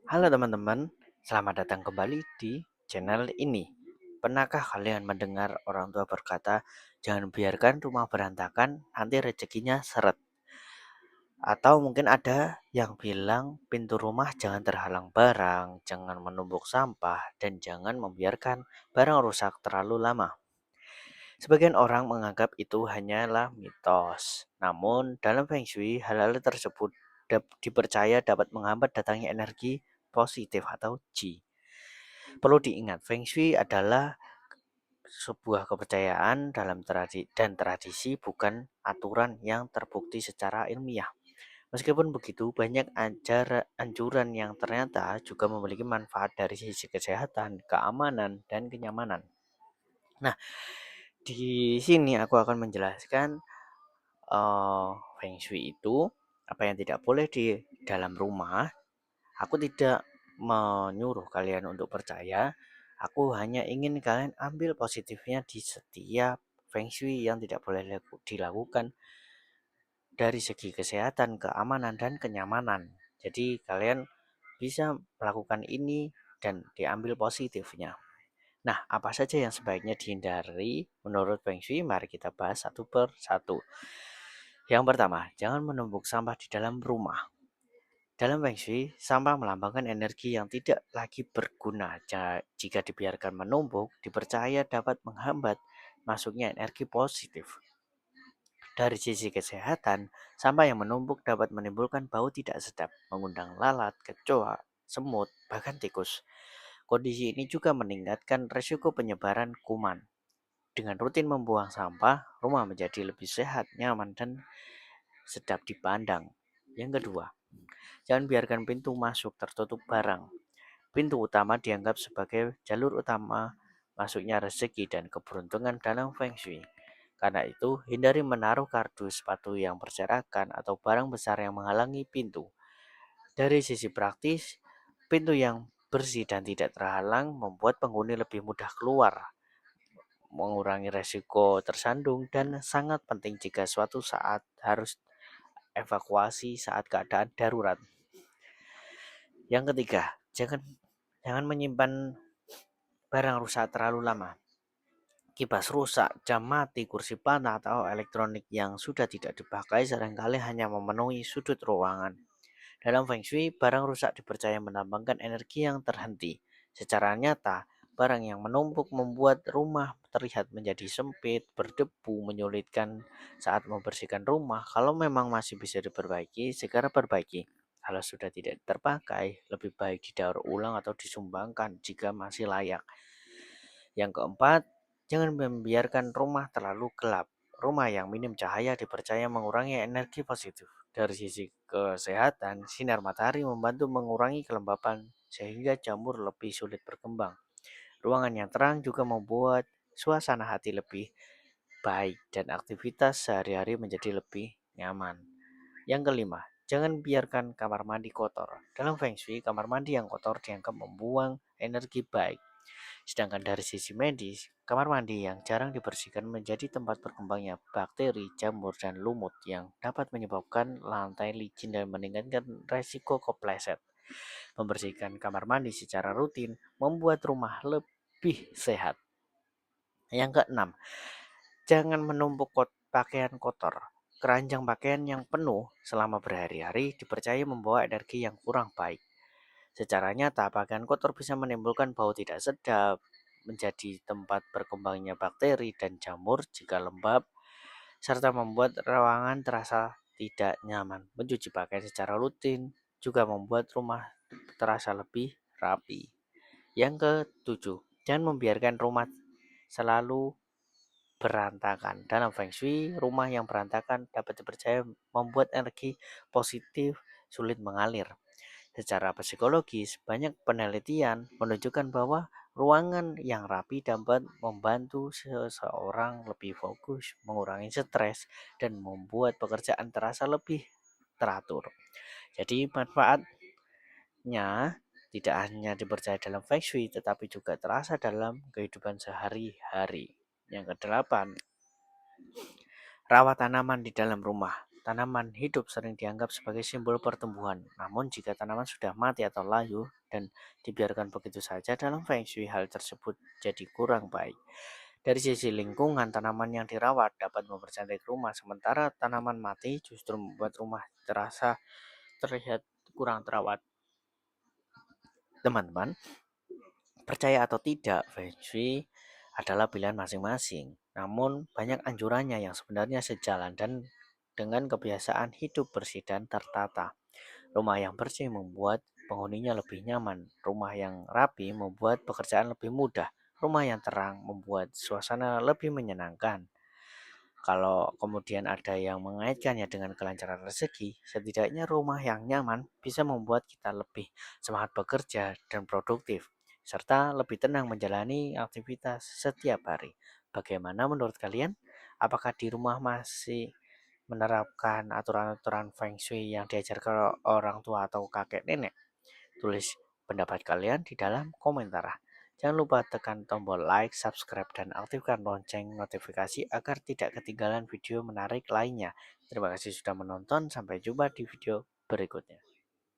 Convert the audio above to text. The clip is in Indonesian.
Halo teman-teman, selamat datang kembali di channel ini. Pernahkah kalian mendengar orang tua berkata, jangan biarkan rumah berantakan, nanti rezekinya seret. Atau mungkin ada yang bilang pintu rumah jangan terhalang barang, jangan menumpuk sampah, dan jangan membiarkan barang rusak terlalu lama. Sebagian orang menganggap itu hanyalah mitos. Namun dalam Feng Shui, hal-hal tersebut dipercaya dapat menghambat datangnya energi positif atau Qi. Perlu diingat, Feng Shui adalah sebuah kepercayaan dalam tradisi, bukan aturan yang terbukti secara ilmiah. Meskipun begitu, banyak anjuran yang ternyata juga memiliki manfaat dari sisi kesehatan, keamanan, dan kenyamanan. Nah, di sini aku akan menjelaskan Feng Shui itu apa yang tidak boleh di dalam rumah. Aku tidak menyuruh kalian untuk percaya. Aku hanya ingin kalian ambil positifnya di setiap Feng Shui yang tidak boleh dilakukan dari segi kesehatan, keamanan, dan kenyamanan. Jadi kalian bisa melakukan ini dan diambil positifnya. Nah, apa saja yang sebaiknya dihindari menurut Feng Shui? Mari kita bahas satu per satu. Yang pertama, jangan menumpuk sampah di dalam rumah. Dalam Feng Shui, sampah melambangkan energi yang tidak lagi berguna. Jika dibiarkan menumpuk, dipercaya dapat menghambat masuknya energi positif. Dari sisi kesehatan, sampah yang menumpuk dapat menimbulkan bau tidak sedap, mengundang lalat, kecoa, semut, bahkan tikus. Kondisi ini juga meningkatkan risiko penyebaran kuman. Dengan rutin membuang sampah, rumah menjadi lebih sehat, nyaman, dan sedap dipandang. Yang kedua, jangan biarkan pintu masuk tertutup barang. Pintu utama dianggap sebagai jalur utama masuknya rezeki dan keberuntungan dalam Feng Shui. Karena itu, hindari menaruh kardus, sepatu yang berserakan, atau barang besar yang menghalangi pintu. Dari sisi praktis, pintu yang bersih dan tidak terhalang membuat penghuni lebih mudah keluar, mengurangi resiko tersandung, dan sangat penting jika suatu saat harus evakuasi saat keadaan darurat. Yang ketiga, jangan menyimpan barang rusak terlalu lama. Kipas rusak, jam mati, kursi panah, atau elektronik yang sudah tidak dipakai seringkali hanya memenuhi sudut ruangan. Dalam Feng Shui, barang rusak dipercaya melambangkan energi yang terhenti. Secara nyata, barang yang menumpuk membuat rumah terlihat menjadi sempit, berdebu, menyulitkan saat membersihkan rumah. Kalau memang masih bisa diperbaiki, segera perbaiki. Kalau sudah tidak terpakai, lebih baik didaur ulang atau disumbangkan jika masih layak. Yang keempat, jangan membiarkan rumah terlalu gelap. Rumah yang minim cahaya dipercaya mengurangi energi positif. Dari sisi kesehatan, sinar matahari membantu mengurangi kelembapan sehingga jamur lebih sulit berkembang. Ruangan yang terang juga membuat suasana hati lebih baik dan aktivitas sehari-hari menjadi lebih nyaman. Yang kelima, jangan biarkan kamar mandi kotor. Dalam Feng Shui, kamar mandi yang kotor dianggap membuang energi baik. Sedangkan dari sisi medis, kamar mandi yang jarang dibersihkan menjadi tempat berkembangnya bakteri, jamur, dan lumut yang dapat menyebabkan lantai licin dan meningkatkan resiko kepleset. Membersihkan kamar mandi secara rutin membuat rumah lebih sehat. Yang keenam, jangan menumpuk pakaian kotor. Keranjang pakaian yang penuh selama berhari-hari dipercaya membawa energi yang kurang baik. Secara nyata, pakaian kotor bisa menimbulkan bau tidak sedap, menjadi tempat berkembangnya bakteri dan jamur jika lembab, serta membuat ruangan terasa tidak nyaman. Mencuci pakaian secara rutin juga membuat rumah terasa lebih rapi. Yang ketujuh, jangan membiarkan rumah selalu berantakan. Dalam Feng Shui, rumah yang berantakan dapat dipercaya membuat energi positif sulit mengalir. Secara psikologis, banyak penelitian menunjukkan bahwa ruangan yang rapi dapat membantu seseorang lebih fokus, mengurangi stres, dan membuat pekerjaan terasa lebih teratur. Jadi manfaatnya tidak hanya dipercaya dalam Feng Shui, tetapi juga terasa dalam kehidupan sehari-hari. Yang kedelapan, rawat tanaman di dalam rumah. Tanaman hidup sering dianggap sebagai simbol pertumbuhan. Namun jika tanaman sudah mati atau layu, dan dibiarkan begitu saja dalam Feng Shui hal tersebut jadi kurang baik. Dari sisi lingkungan, tanaman yang dirawat dapat mempercantik rumah, sementara tanaman mati justru membuat rumah terasa terlihat kurang terawat. Teman-teman, percaya atau tidak, Feng Shui adalah pilihan masing-masing. Namun, banyak anjurannya yang sebenarnya sejalan dan dengan kebiasaan hidup bersih dan tertata. Rumah yang bersih membuat penghuninya lebih nyaman. Rumah yang rapi membuat pekerjaan lebih mudah. Rumah yang terang membuat suasana lebih menyenangkan. Kalau kemudian ada yang mengaitkannya dengan kelancaran rezeki, setidaknya rumah yang nyaman bisa membuat kita lebih semangat bekerja dan produktif, serta lebih tenang menjalani aktivitas setiap hari. Bagaimana menurut kalian? Apakah di rumah masih menerapkan aturan-aturan Feng Shui yang diajarkan orang tua atau kakek nenek? Tulis pendapat kalian di dalam komentar. Jangan lupa tekan tombol like, subscribe, dan aktifkan lonceng notifikasi agar tidak ketinggalan video menarik lainnya. Terima kasih sudah menonton, sampai jumpa di video berikutnya.